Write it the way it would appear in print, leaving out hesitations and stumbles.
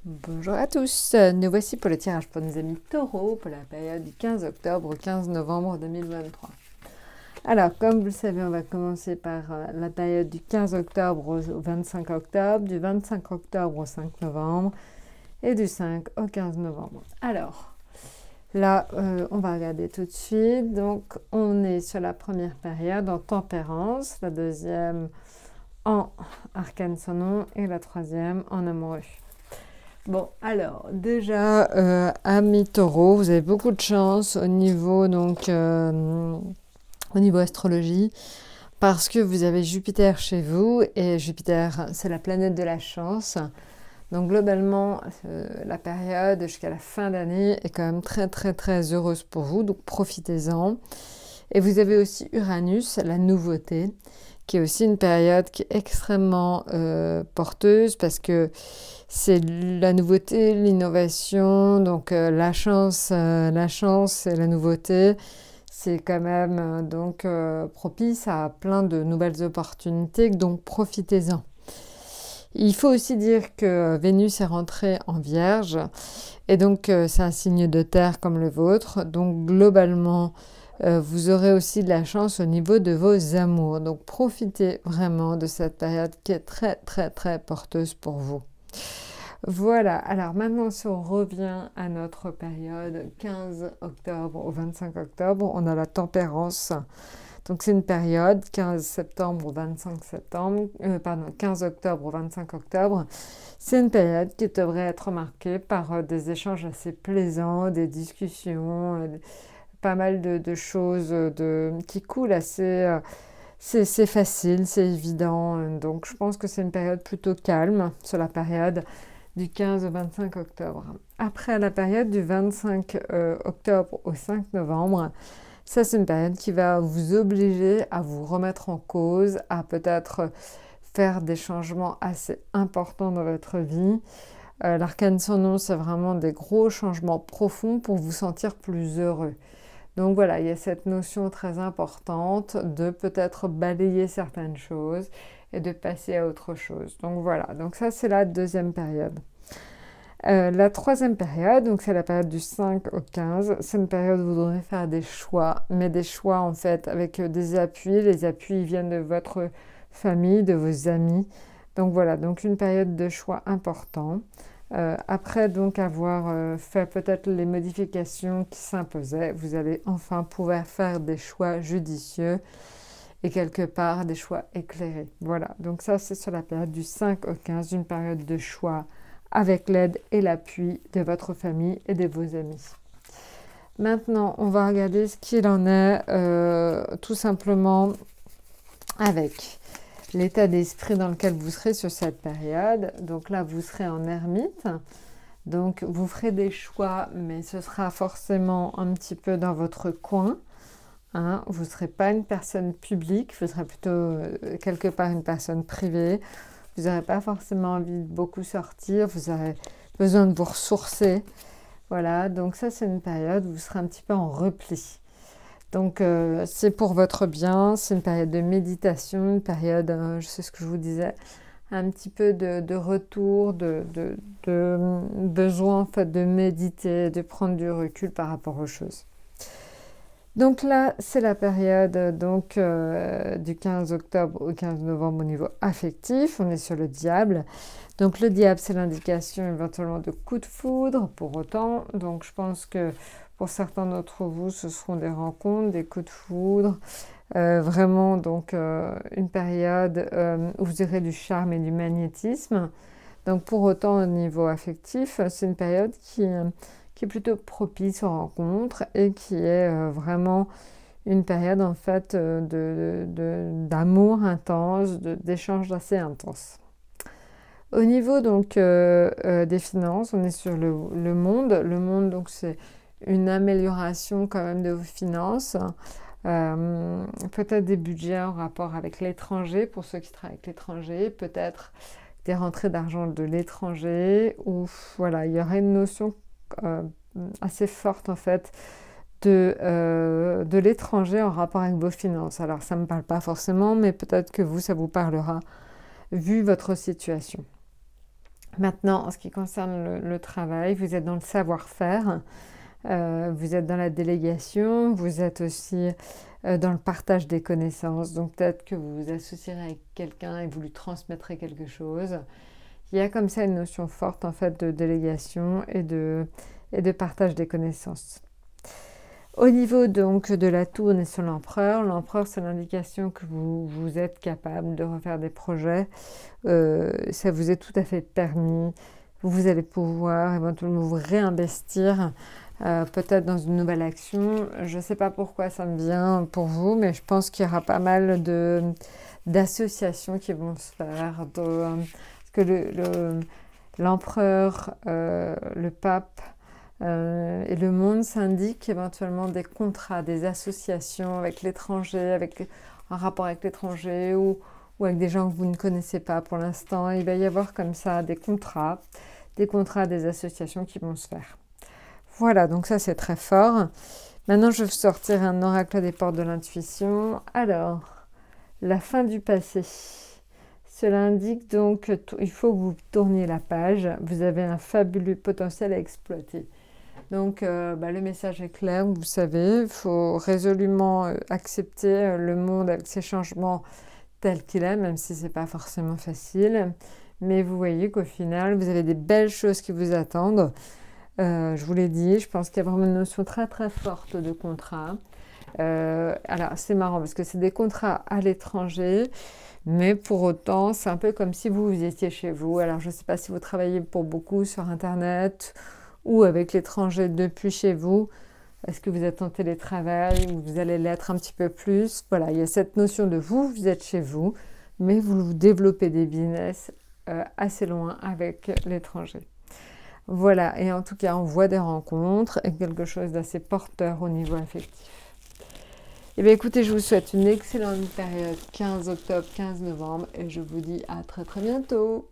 Bonjour à tous, nous voici pour le tirage pour nos amis taureaux pour la période du 15 octobre au 15 novembre 2023. Alors, comme vous le savez, on va commencer par la période du 15 octobre au 25 octobre, du 25 octobre au 5 novembre et du 5 au 15 novembre. Alors, là, on va regarder tout de suite. Donc, on est sur la première période en tempérance, la deuxième en arcane sans nom et la troisième en amoureux. Bon, alors, déjà, amis taureaux, vous avez beaucoup de chance au niveau, au niveau astrologie, parce que vous avez Jupiter chez vous, et Jupiter, c'est la planète de la chance. Donc, globalement, la période jusqu'à la fin d'année est quand même très, très, très heureuse pour vous, donc profitez-en. Et vous avez aussi Uranus, la nouveauté, qui est aussi une période qui est extrêmement porteuse, parce que c'est la nouveauté, l'innovation, donc la chance et la nouveauté, c'est quand même propice à plein de nouvelles opportunités, donc profitez-en. Il faut aussi dire que Vénus est rentrée en Vierge, et donc c'est un signe de terre comme le vôtre, donc globalement, vous aurez aussi de la chance au niveau de vos amours. Donc profitez vraiment de cette période qui est très, très, très porteuse pour vous. Voilà, alors maintenant si on revient à notre période 15 octobre au 25 octobre, on a la tempérance. Donc c'est une période 15 septembre au 25 septembre, 15 octobre au 25 octobre. C'est une période qui devrait être marquée par des échanges assez plaisants, des discussions, pas mal de choses qui coulent assez... c'est facile, c'est évident. Donc je pense que c'est une période plutôt calme sur la période du 15 au 25 octobre. Après la période du 25 octobre au 5 novembre, ça c'est une période qui va vous obliger à vous remettre en cause, à peut-être faire des changements assez importants dans votre vie. L'arcane sans nom, c'est vraiment des gros changements profonds pour vous sentir plus heureux. Donc voilà, il y a cette notion très importante de peut-être balayer certaines choses et de passer à autre chose. Donc voilà, donc ça c'est la deuxième période. La troisième période, donc c'est la période du 5 au 15, c'est une période où vous devrez faire des choix, mais des choix en fait avec des appuis. Les appuis viennent de votre famille, de vos amis. Donc voilà, donc une période de choix important. Après donc avoir fait peut-être les modifications qui s'imposaient, vous allez enfin pouvoir faire des choix judicieux et quelque part des choix éclairés. Voilà, donc ça c'est sur la période du 5 au 15, une période de choix avec l'aide et l'appui de votre famille et de vos amis. Maintenant, on va regarder ce qu'il en est tout simplement avec l'état d'esprit dans lequel vous serez sur cette période. Donc là, vous serez en ermite. Donc, vous ferez des choix, mais ce sera forcément un petit peu dans votre coin. Hein. Vous ne serez pas une personne publique, vous serez plutôt quelque part une personne privée. Vous n'aurez pas forcément envie de beaucoup sortir, vous aurez besoin de vous ressourcer. Voilà, donc ça c'est une période où vous serez un petit peu en repli. Donc c'est pour votre bien, c'est une période de méditation, une période, je sais ce que je vous disais, un petit peu de retour, de besoin en fait de méditer, de prendre du recul par rapport aux choses. Donc là, c'est la période du 15 octobre au 15 novembre au niveau affectif. On est sur le diable. Donc le diable, c'est l'indication éventuellement de coups de foudre pour autant. Donc je pense que pour certains d'entre vous, ce seront des rencontres, des coups de foudre. Vraiment donc une période où vous aurez du charme et du magnétisme. Donc pour autant au niveau affectif, c'est une période qui est plutôt propice aux rencontres et qui est vraiment une période en fait d'amour intense, d'échanges assez intenses. Au niveau donc des finances, on est sur le monde. Le monde, donc c'est une amélioration quand même de vos finances. Peut-être des budgets en rapport avec l'étranger, pour ceux qui travaillent avec l'étranger, peut-être des rentrées d'argent de l'étranger, ou voilà, il y aurait une notion assez forte en fait de l'étranger en rapport avec vos finances. Alors ça ne me parle pas forcément, mais peut-être que vous, ça vous parlera vu votre situation. Maintenant, en ce qui concerne le travail, vous êtes dans le savoir-faire, vous êtes dans la délégation, vous êtes aussi dans le partage des connaissances. Donc peut-être que vous vous associerez avec quelqu'un et vous lui transmettrez quelque chose. Il y a comme ça une notion forte en fait de délégation et de partage des connaissances. Au niveau donc de la tour, on est sur l'empereur. L'empereur, c'est l'indication que vous êtes capable de refaire des projets. Ça vous est tout à fait permis. Vous allez pouvoir éventuellement vous réinvestir, peut-être dans une nouvelle action. Je ne sais pas pourquoi ça me vient pour vous, mais je pense qu'il y aura pas mal d'associations qui vont se faire. Parce que l'empereur, le pape, et le monde s'indique éventuellement des contrats, des associations avec l'étranger, en rapport avec l'étranger ou avec des gens que vous ne connaissez pas pour l'instant. Il va y avoir comme ça des contrats, des associations qui vont se faire. Voilà, donc ça c'est très fort. Maintenant je vais sortir un oracle des portes de l'intuition. Alors, la fin du passé. Cela indique donc qu'il faut que vous tourniez la page. Vous avez un fabuleux potentiel à exploiter. Donc le message est clair, vous savez, il faut résolument accepter le monde avec ses changements tels qu'il est, même si ce n'est pas forcément facile. Mais vous voyez qu'au final, vous avez des belles choses qui vous attendent. Je vous l'ai dit, je pense qu'il y a vraiment une notion très très forte de contrat. Alors c'est marrant parce que c'est des contrats à l'étranger, mais pour autant, c'est un peu comme si vous étiez chez vous. Alors je ne sais pas si vous travaillez pour beaucoup sur Internet ou avec l'étranger depuis chez vous. Est-ce que vous êtes en télétravail ou vous allez l'être un petit peu plus? Voilà, il y a cette notion de vous êtes chez vous, mais vous développez des business assez loin avec l'étranger. Voilà, et en tout cas, on voit des rencontres et quelque chose d'assez porteur au niveau affectif. Eh bien écoutez, je vous souhaite une excellente période 15 octobre, 15 novembre et je vous dis à très très bientôt.